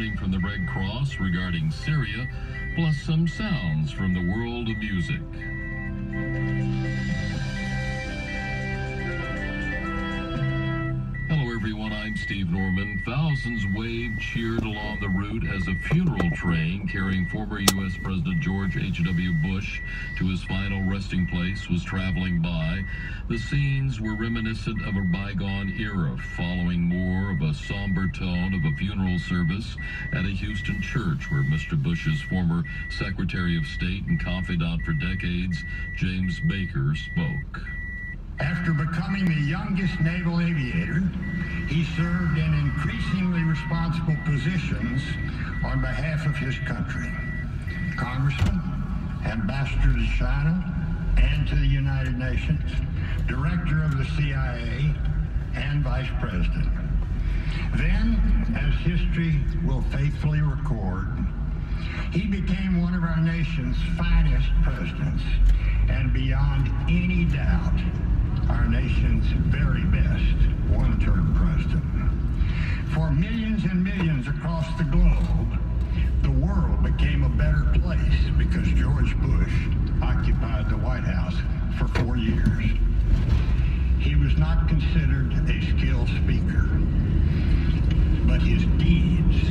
reporting from the Red Cross regarding Syria, plus some sounds from the world of music. Hello everyone, I'm Steve Norman. Thousands waved, cheered along the route as a funeral train carrying former U.S. President George H.W. Bush to his final resting place was traveling by. The scenes were reminiscent of a bygone era, following more of a somber tone of a funeral service at a Houston church where Mr. Bush's former Secretary of State and confidant for decades, James Baker, spoke. After becoming the youngest naval aviator, he served in increasingly responsible positions on behalf of his country. Congressman, ambassador to China and to the United Nations, director of the CIA, and vice president. Then, as history will faithfully record, he became one of our nation's finest presidents, and beyond any doubt, our nation's very best one-term president. For millions and millions across the globe, the world became a better place because George Bush occupied the White House for 4 years. He was not considered a skilled speaker, but his deeds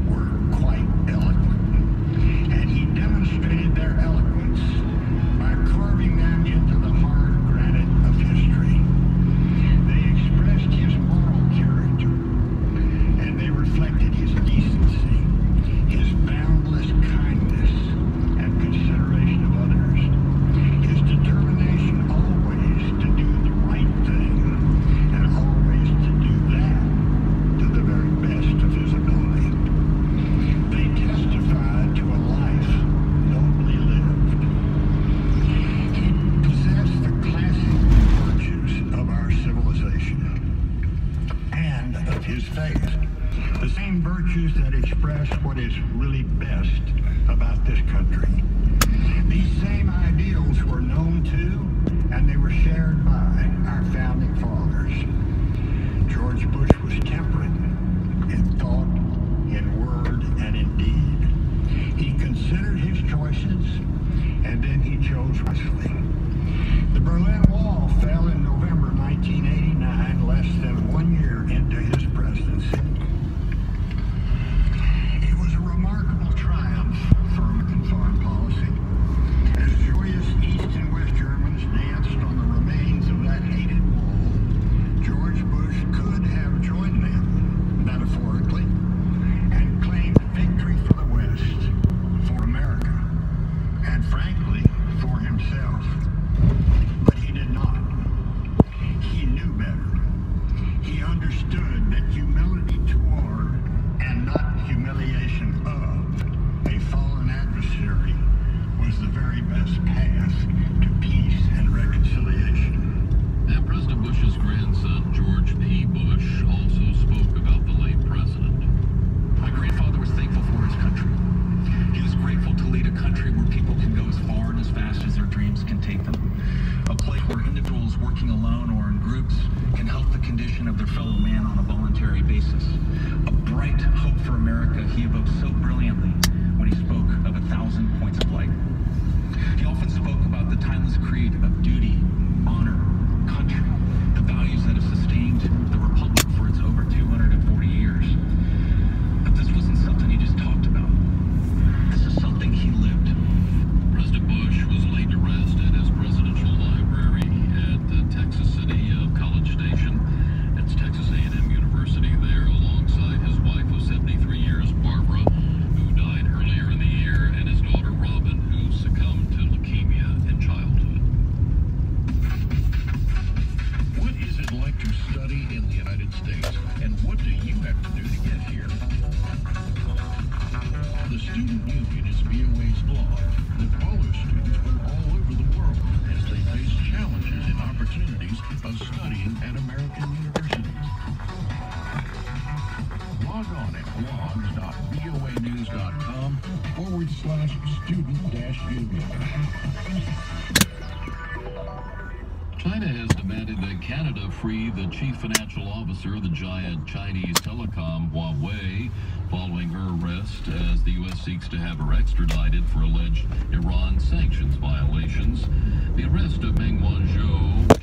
were quite eloquent, and he demonstrated their eloquence by carving them into the hard granite of history. They expressed his moral character, and they reflected his decency, his boundless kindness and consideration of others, his determination always to do the right thing, and always to do that to the very best of his ability. They testified to a life nobly lived. He possessed the classic virtues of our civilization and of his faith, the same virtues that express what is really best about this country. These same ideals were known to, and they were shared by, our founding fathers. George Bush was temperate in thought, in word, and in deed. He considered his choices, and then he chose wisely. The Berlin Wall fell in November 1989, less than 1 year into his presidency. It was a remarkable triumph for American foreign policy. As joyous East and West Germans danced on the remains of that hated wall, George Bush could have joined them, metaphorically, and claimed victory for the West, for America, and frankly, for himself. But he did not. He knew better. He understood that humility toward, and not humiliation of, a fallen adversary was the very best path to peace and reconciliation. And President Bush's grandson, George P. Bush, also spoke about the late president. My grandfather was thankful for his country. He was grateful to lead a country where people can go as far and as fast as their dreams can take them. A place where individuals working alone or in groups can help the condition of their fellow man on a voluntary basis. A bright hope for America he evoked so brilliantly when he spoke of 1,000 points of light. He often spoke about the timeless creed of duty, honor, country, the values that have sustained the Republic for its over 240 years. But this wasn't something he just talked about. This is something he lived. President Bush was laid to rest at his presidential library at the Texas City College Station. It's Texas A&M University there, alongside his wife of 73 years, Barbara, who died earlier in the year, and his daughter, Robin, who succumbed to leukemia in childhood. What is it like to study in the United States, and what do you have to do to get here? The Student Union is VOA's blog that follows students from all over the world as they face challenges and opportunities of studying at American universities. Log on at blogs.voanews.com/student-union. China has demanded that Canada free the chief financial officer of the giant Chinese telecom Huawei following her arrest seeks to have her extradited for alleged Iran sanctions violations. The arrest of Meng Wanzhou